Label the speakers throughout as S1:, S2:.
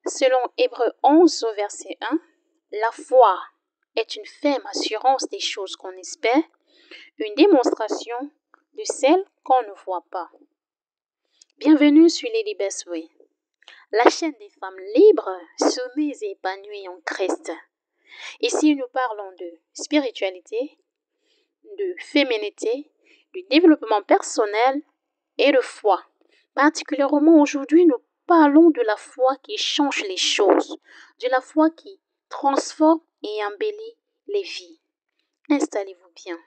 S1: Selon Hébreux 11 au verset 1, la foi est une ferme assurance des choses qu'on espère, une démonstration de celles qu'on ne voit pas. Bienvenue sur Lady Best Way, la chaîne des femmes libres, soumises et épanouies en Christ. Ici, nous parlons de spiritualité, de féminité, du développement personnel et de foi. Particulièrement aujourd'hui, nous parlons de la foi qui change les choses, de la foi qui transforme et embellit les vies. Installez-vous bien.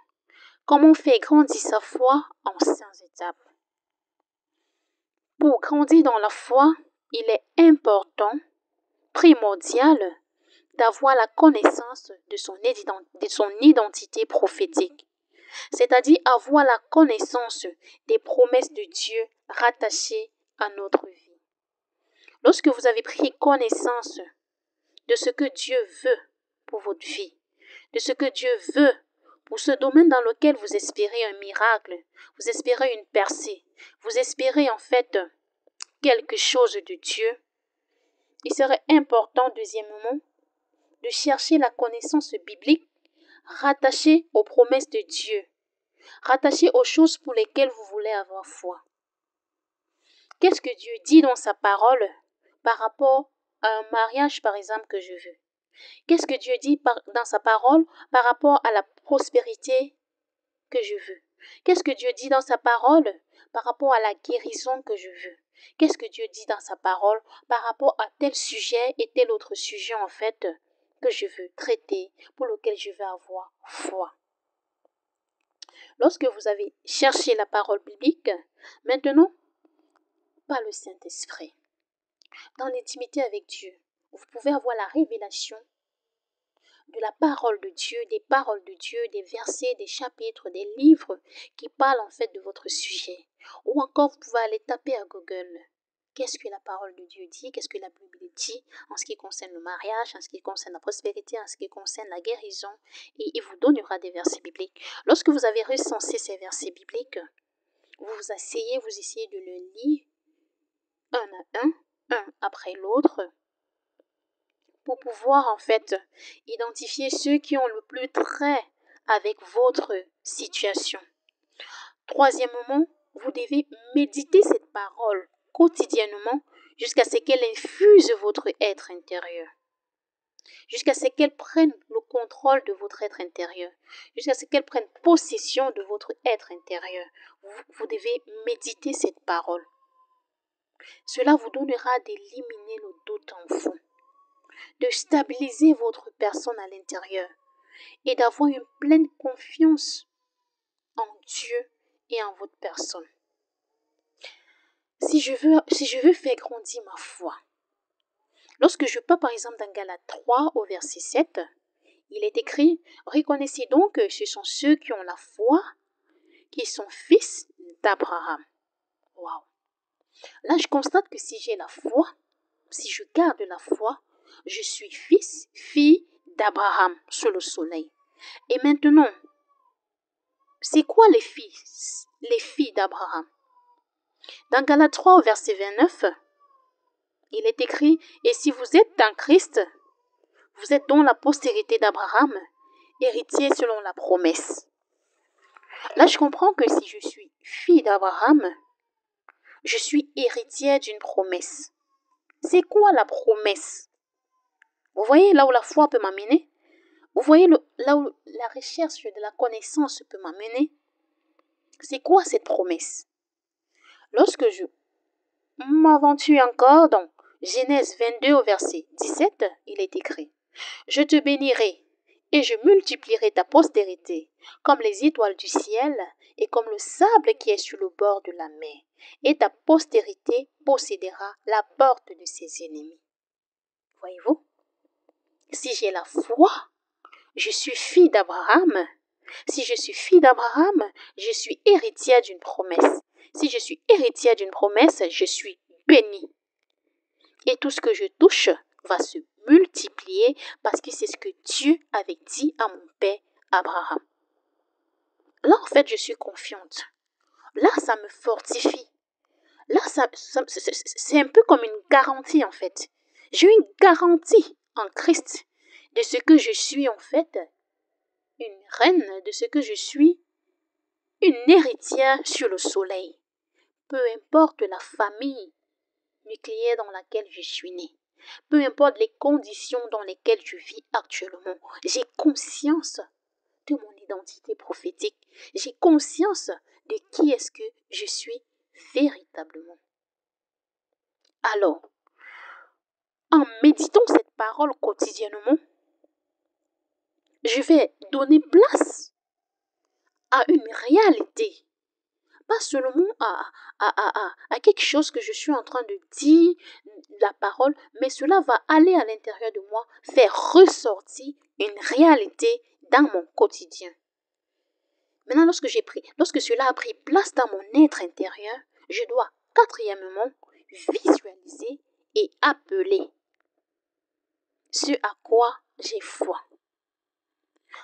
S1: Comment faire grandir sa foi en 5 étapes? Pour grandir dans la foi, il est important, primordial, d'avoir la connaissance de son identité prophétique, c'est-à-dire avoir la connaissance des promesses de Dieu rattachées à notre vie. Lorsque vous avez pris connaissance de ce que Dieu veut pour votre vie, de ce que Dieu veut pour ce domaine dans lequel vous espérez un miracle, vous espérez une percée, vous espérez en fait quelque chose de Dieu, il serait important, deuxièmement, de chercher la connaissance biblique rattachée aux promesses de Dieu, rattachée aux choses pour lesquelles vous voulez avoir foi. Qu'est-ce que Dieu dit dans sa parole par rapport à un mariage, par exemple, que je veux? Qu'est-ce que Dieu dit dans sa parole par rapport à la prospérité que je veux? Qu'est-ce que Dieu dit dans sa parole par rapport à la guérison que je veux? Qu'est-ce que Dieu dit dans sa parole par rapport à tel sujet et tel autre sujet en fait que je veux traiter, pour lequel je veux avoir foi? Lorsque vous avez cherché la parole biblique, maintenant, par le Saint-Esprit, dans l'intimité avec Dieu, vous pouvez avoir la révélation de la parole de Dieu, des paroles de Dieu, des versets, des chapitres, des livres qui parlent en fait de votre sujet. Ou encore, vous pouvez aller taper à Google. Qu'est-ce que la parole de Dieu dit? Qu'est-ce que la Bible dit en ce qui concerne le mariage, en ce qui concerne la prospérité, en ce qui concerne la guérison? Et il vous donnera des versets bibliques. Lorsque vous avez recensé ces versets bibliques, vous essayez de le lire un à un après l'autre, pour pouvoir en fait identifier ceux qui ont le plus trait avec votre situation. Troisièmement, vous devez méditer cette parole quotidiennement jusqu'à ce qu'elle infuse votre être intérieur, jusqu'à ce qu'elle prenne le contrôle de votre être intérieur, jusqu'à ce qu'elle prenne possession de votre être intérieur. Vous devez méditer cette parole. Cela vous donnera d'éliminer le doute en vous, de stabiliser votre personne à l'intérieur et d'avoir une pleine confiance en Dieu et en votre personne. Si je veux faire grandir ma foi, lorsque je parle par exemple dans Galates 3 au verset 7, il est écrit: reconnaissez donc que ce sont ceux qui ont la foi qui sont fils d'Abraham. Waouh! Là, je constate que si j'ai la foi, si je garde la foi, je suis fils, fille d'Abraham sous le soleil. Et maintenant, c'est quoi les filles d'Abraham? Dans Galates 3 au verset 29, il est écrit: et si vous êtes en Christ, vous êtes donc la postérité d'Abraham, héritier selon la promesse. Là, je comprends que si je suis fille d'Abraham, je suis héritière d'une promesse. C'est quoi la promesse? Vous voyez là où la foi peut m'amener? Vous voyez là où la recherche de la connaissance peut m'amener? C'est quoi cette promesse? Lorsque je m'aventure encore dans Genèse 22 au verset 17, il est écrit: je te bénirai et je multiplierai ta postérité comme les étoiles du ciel et comme le sable qui est sur le bord de la mer. Et ta postérité possédera la porte de ses ennemis. Voyez-vous? Si j'ai la foi, je suis fille d'Abraham. Si je suis fille d'Abraham, je suis héritière d'une promesse. Si je suis héritière d'une promesse, je suis bénie. Et tout ce que je touche va se multiplier parce que c'est ce que Dieu avait dit à mon père Abraham. Là, en fait, je suis confiante. Là, ça me fortifie. Là, c'est un peu comme une garantie, en fait. J'ai une garantie en Christ de ce que je suis en fait, une reine, de ce que je suis, une héritière sur le soleil. Peu importe la famille nucléaire dans laquelle je suis née, peu importe les conditions dans lesquelles je vis actuellement, j'ai conscience de mon identité prophétique. J'ai conscience de qui est-ce que je suis véritablement. Alors, en méditant cette parole quotidiennement, je vais donner place à une réalité, pas seulement à quelque chose que je suis en train de dire, la parole, mais cela va aller à l'intérieur de moi, faire ressortir une réalité dans mon quotidien. Maintenant, lorsque cela a pris place dans mon être intérieur, je dois, quatrièmement, visualiser et appeler ce à quoi j'ai foi.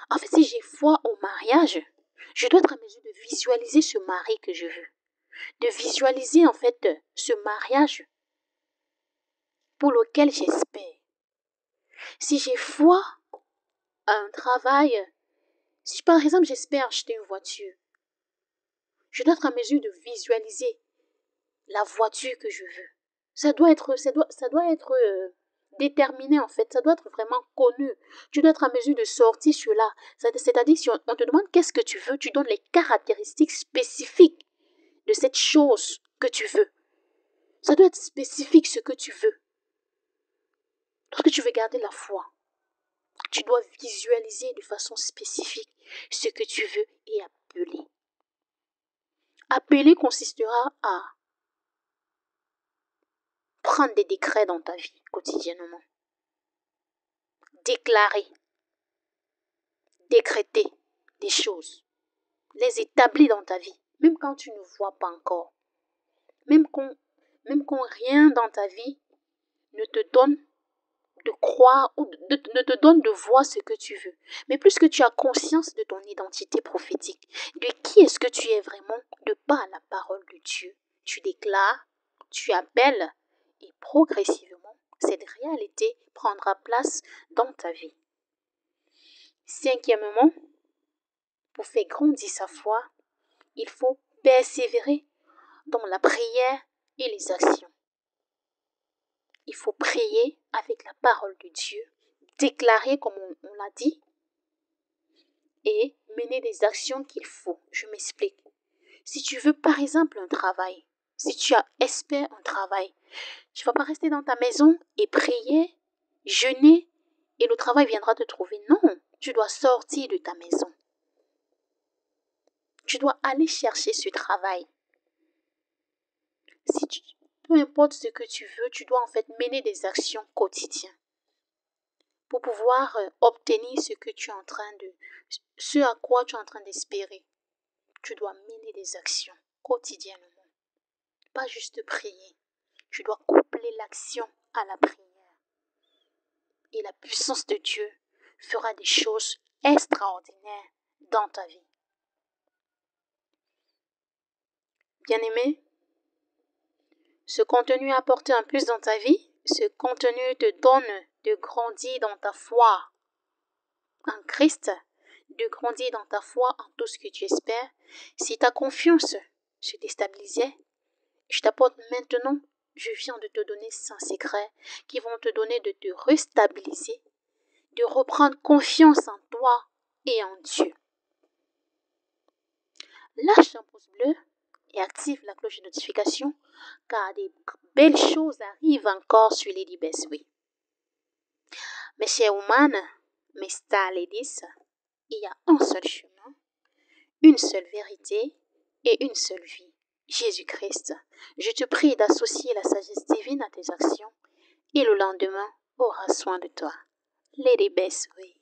S1: En fait, si j'ai foi au mariage, je dois être en mesure de visualiser ce mari que je veux. De visualiser en fait ce mariage pour lequel j'espère. Si j'ai foi à un travail, si par exemple j'espère acheter une voiture, je dois être en mesure de visualiser la voiture que je veux. Ça doit être déterminé en fait, ça doit être vraiment connu. Tu dois être en mesure de sortir cela. C'est-à-dire si on te demande qu'est-ce que tu veux, tu donnes les caractéristiques spécifiques de cette chose que tu veux. Ça doit être spécifique ce que tu veux. Lorsque tu veux garder la foi, tu dois visualiser de façon spécifique ce que tu veux et appeler. Appeler consistera à prendre des décrets dans ta vie quotidiennement. Déclarer, décréter des choses, les établir dans ta vie, même quand tu ne vois pas encore. Même quand rien dans ta vie ne te donne de croire ou ne te donne de voir ce que tu veux. Mais plus que tu as conscience de ton identité prophétique, de qui est-ce que tu es vraiment, de par la parole de Dieu, tu déclares, tu appelles et progressivement, cette réalité prendra place dans ta vie. Cinquièmement, pour faire grandir sa foi, il faut persévérer dans la prière et les actions. Il faut prier avec la parole de Dieu, déclarer comme on l'a dit, et mener des actions qu'il faut. Je m'explique. Si tu veux par exemple un travail, si tu espères un travail, tu ne vas pas rester dans ta maison et prier, jeûner, et le travail viendra te trouver. Non, tu dois sortir de ta maison. Tu dois aller chercher ce travail. Peu importe ce que tu veux, tu dois en fait mener des actions quotidiennes pour pouvoir obtenir ce à quoi tu es en train d'espérer. Tu dois mener des actions quotidiennement, pas juste prier. Tu dois coupler l'action à la prière. Et la puissance de Dieu fera des choses extraordinaires dans ta vie. Bien-aimé, ce contenu a apporté un plus dans ta vie. Ce contenu te donne de grandir dans ta foi en Christ, de grandir dans ta foi en tout ce que tu espères. Si ta confiance se déstabilisait, je t'apporte maintenant, je viens de te donner 5 secrets qui vont te donner de te restabiliser, de reprendre confiance en toi et en Dieu. Lâche un pouce bleu et active la cloche de notification car des belles choses arrivent encore sur Lady Best Way. Mes chers women, mes star ladies, il y a un seul chemin, une seule vérité et une seule vie. Jésus-Christ, je te prie d'associer la sagesse divine à tes actions et le lendemain aura soin de toi. Lady Best Way.